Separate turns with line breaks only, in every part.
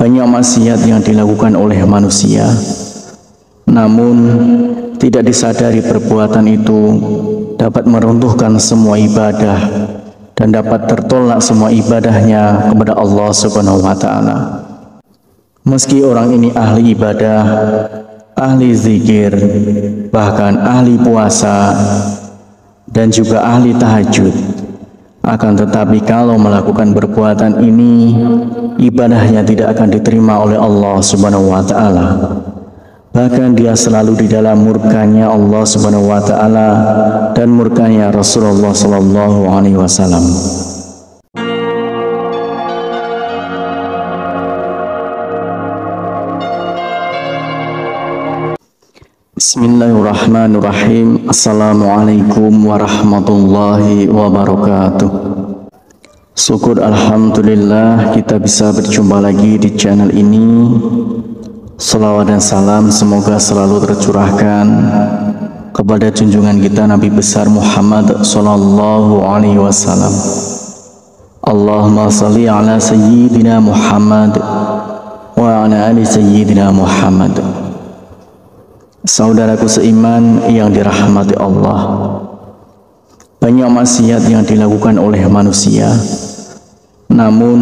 Banyak maksiat yang dilakukan oleh manusia, namun tidak disadari perbuatan itu dapat meruntuhkan semua ibadah dan dapat tertolak semua ibadahnya kepada Allah Subhanahu wa Ta'ala. Meski orang ini ahli ibadah, ahli zikir, bahkan ahli puasa, dan juga ahli tahajud, akan tetapi kalau melakukan perbuatan ini, ibadahnya tidak akan diterima oleh Allah Subhanahu wa Ta'ala. Bahkan dia selalu di dalam murkanya Allah Subhanahu wa Ta'ala dan murkanya Rasulullah Sallallahu Alaihi Wasallam. Bismillahirrahmanirrahim. Assalamualaikum warahmatullahi wabarakatuh. Syukur alhamdulillah kita bisa berjumpa lagi di channel ini. Salawat dan salam semoga selalu tercurahkan kepada junjungan kita Nabi besar Muhammad Sallallahu Alaihi Wasallam. Allahumma salli ala sayyidina Muhammad wa ala ali sayyidina Muhammad. Saudaraku seiman yang dirahmati Allah, banyak maksiat yang dilakukan oleh manusia, namun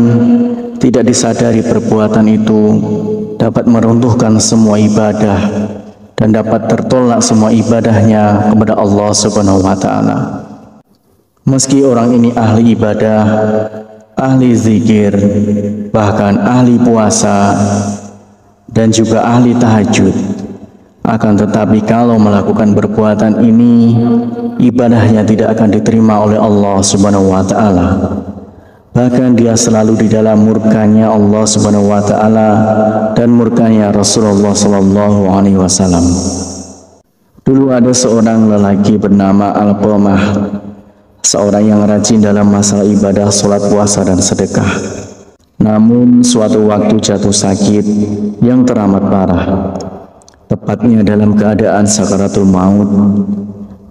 tidak disadari perbuatan itu dapat meruntuhkan semua ibadah dan dapat tertolak semua ibadahnya kepada Allah Subhanahu wa Ta'ala. Meski orang ini ahli ibadah, ahli zikir, bahkan ahli puasa, dan juga ahli tahajud, akan tetapi kalau melakukan perbuatan ini, ibadahnya tidak akan diterima oleh Allah Subhanahu wa Ta'ala. Bahkan dia selalu di dalam murkanya Allah Subhanahu wa Ta'ala dan murkanya Rasulullah Sallallahu Alaihi Wasallam. Dulu ada seorang lelaki bernama Alqamah, seorang yang rajin dalam masalah ibadah, sholat, puasa, dan sedekah. Namun suatu waktu jatuh sakit yang teramat parah, tepatnya dalam keadaan sakaratul maut.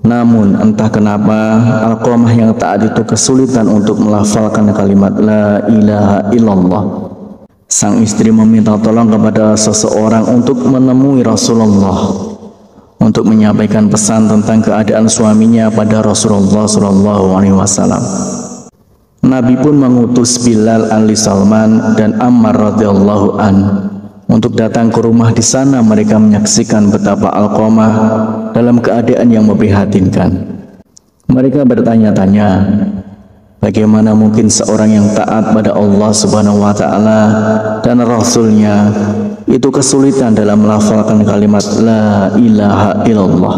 Namun entah kenapa Alqamah yang taat itu kesulitan untuk melafalkan kalimat La ilaha illallah. Sang istri meminta tolong kepada seseorang untuk menemui Rasulullah untuk menyampaikan pesan tentang keadaan suaminya pada Rasulullah Sallallahu Alaihi Wasallam. Nabi pun mengutus Bilal Ali Salman dan Ammar radhiyallahu an untuk datang ke rumah. Di sana mereka menyaksikan betapa Alqamah dalam keadaan yang memprihatinkan. Mereka bertanya-tanya, bagaimana mungkin seorang yang taat pada Allah Subhanahu wa Ta'ala dan Rasulnya itu kesulitan dalam melafalkan kalimat La ilaha illallah.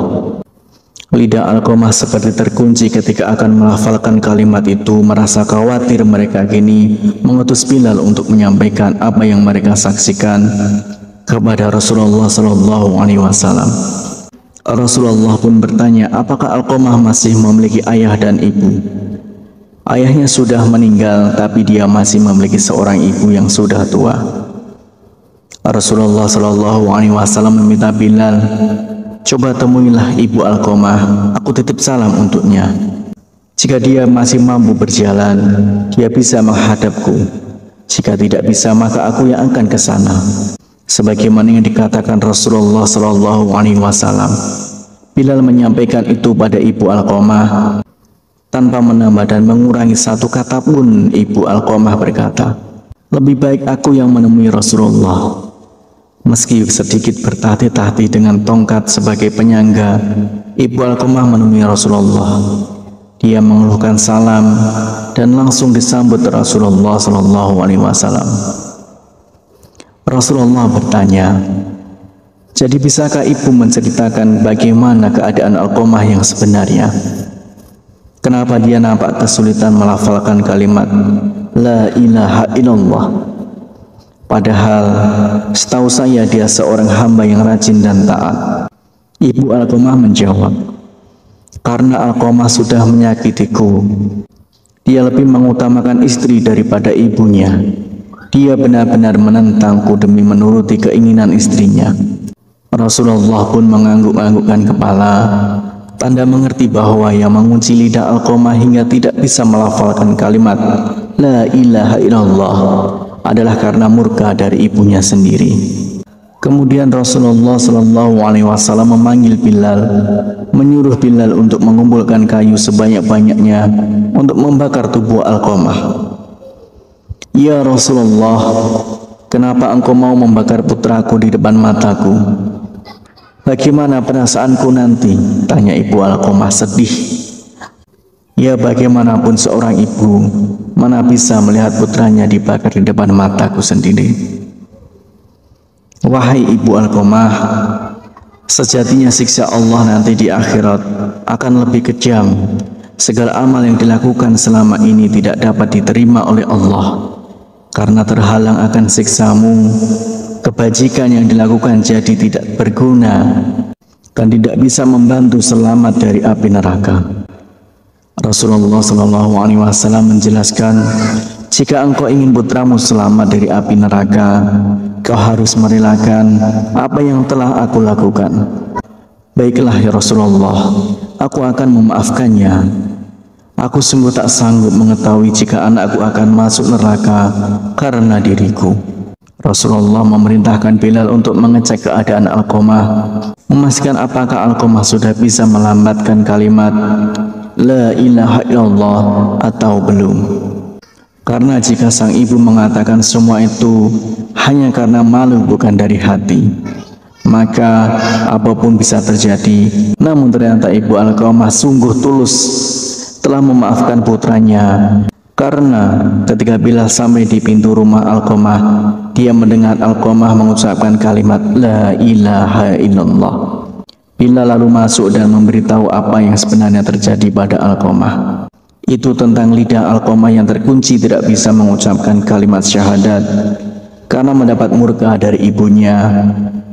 Lidah Alqamah seperti terkunci ketika akan melafalkan kalimat itu. Merasa khawatir, mereka kini mengutus Bilal untuk menyampaikan apa yang mereka saksikan kepada Rasulullah Sallallahu Alaihi Wasallam. Rasulullah pun bertanya, apakah Alqamah masih memiliki ayah dan ibu? Ayahnya sudah meninggal, tapi dia masih memiliki seorang ibu yang sudah tua. Rasulullah Sallallahu Alaihi Wasallam meminta Bilal, coba temuilah ibu Alqamah, aku titip salam untuknya. Jika dia masih mampu berjalan, dia bisa menghadapku. Jika tidak bisa, maka aku yang akan ke sana. Sebagaimana yang dikatakan Rasulullah Sallallahu Alaihi Wasallam. Bilal menyampaikan itu pada ibu Alqamah tanpa menambah dan mengurangi satu kata pun. Ibu Alqamah berkata, lebih baik aku yang menemui Rasulullah. Meski sedikit bertahti-tahti dengan tongkat sebagai penyangga, ibu Alqamah menemui Rasulullah. Dia mengeluhkan salam dan langsung disambut Rasulullah Sallallahu Alaihi Wasallam. Rasulullah bertanya, jadi bisakah ibu menceritakan bagaimana keadaan Alqamah yang sebenarnya? Kenapa dia nampak kesulitan melafalkan kalimat La ilaha illallah? Padahal setahu saya dia seorang hamba yang rajin dan taat. Ibu Alqamah menjawab, karena Alqamah sudah menyakitiku. Dia lebih mengutamakan istri daripada ibunya. Dia benar-benar menentangku demi menuruti keinginan istrinya. Rasulullah pun mengangguk-anggukkan kepala, tanda mengerti bahwa yang mengunci lidah Alqamah hingga tidak bisa melafalkan kalimat La ilaha illallah adalah karena murka dari ibunya sendiri. Kemudian Rasulullah Shallallahu Alaihi Wasallam memanggil Bilal, menyuruh Bilal untuk mengumpulkan kayu sebanyak-banyaknya untuk membakar tubuh Alqamah. Ya Rasulullah, kenapa engkau mau membakar putraku di depan mataku? Bagaimana perasaanku nanti? Tanya ibu Alqamah sedih. Ya, bagaimanapun seorang ibu, mana bisa melihat putranya dibakar di depan mataku sendiri. Wahai ibu Alqamah, sejatinya siksa Allah nanti di akhirat akan lebih kejam. Segala amal yang dilakukan selama ini tidak dapat diterima oleh Allah karena terhalang akan siksamu. Kebajikan yang dilakukan jadi tidak berguna dan tidak bisa membantu selamat dari api neraka. Rasulullah Shallallahu Alaihi Wasallam menjelaskan, jika engkau ingin putramu selamat dari api neraka, kau harus merelakan apa yang telah aku lakukan. Baiklah ya Rasulullah, aku akan memaafkannya. Aku sungguh tak sanggup mengetahui jika anakku akan masuk neraka karena diriku. Rasulullah memerintahkan Bilal untuk mengecek keadaan Alqamah, memastikan apakah Alqamah sudah bisa melambatkan kalimat La ilaha illallah atau belum. Karena jika sang ibu mengatakan semua itu hanya karena malu bukan dari hati, maka apapun bisa terjadi. Namun ternyata ibu Alqamah sungguh tulus telah memaafkan putranya. Karena ketika Bilal sampai di pintu rumah Alqamah, dia mendengar Alqamah mengucapkan kalimat La ilaha illallah. Bilal lalu masuk dan memberitahu apa yang sebenarnya terjadi pada Alqamah. Itu tentang lidah Alqamah yang terkunci tidak bisa mengucapkan kalimat syahadat karena mendapat murka dari ibunya,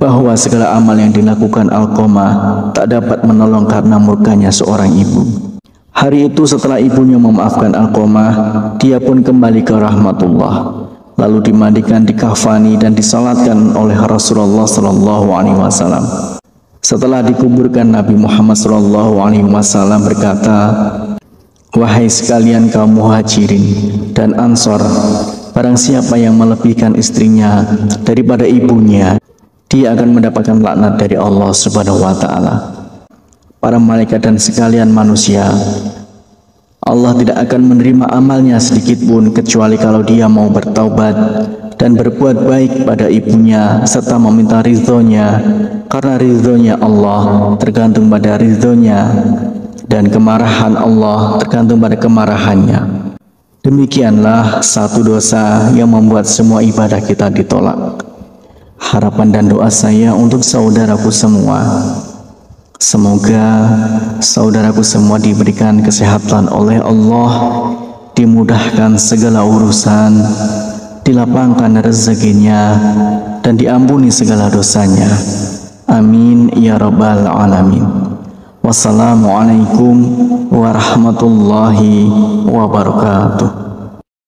bahwa segala amal yang dilakukan Alqamah tak dapat menolong karena murkanya seorang ibu. Hari itu setelah ibunya memaafkan Alqamah, dia pun kembali ke rahmatullah, lalu dimandikan, dikafani dan disalatkan oleh Rasulullah Shallallahu Alaihi Wasallam. Setelah dikuburkan, Nabi Muhammad Shallallahu Alaihi Wasallam berkata, wahai sekalian kaum muhajirin dan ansor, barang siapa yang melebihkan istrinya daripada ibunya, dia akan mendapatkan laknat dari Allah Subhanahu wa Ta'ala. Para malaikat dan sekalian manusia, Allah tidak akan menerima amalnya sedikit pun kecuali kalau dia mau bertaubat dan berbuat baik pada ibunya serta meminta ridhonya, karena ridhonya Allah tergantung pada ridhonya dan kemarahan Allah tergantung pada kemarahannya. Demikianlah satu dosa yang membuat semua ibadah kita ditolak. Harapan dan doa saya untuk saudaraku semua, semoga saudaraku semua diberikan kesehatan oleh Allah, dimudahkan segala urusan, dilapangkan rezekinya, dan diampuni segala dosanya. Amin ya rabbal alamin. Wassalamualaikum warahmatullahi wabarakatuh.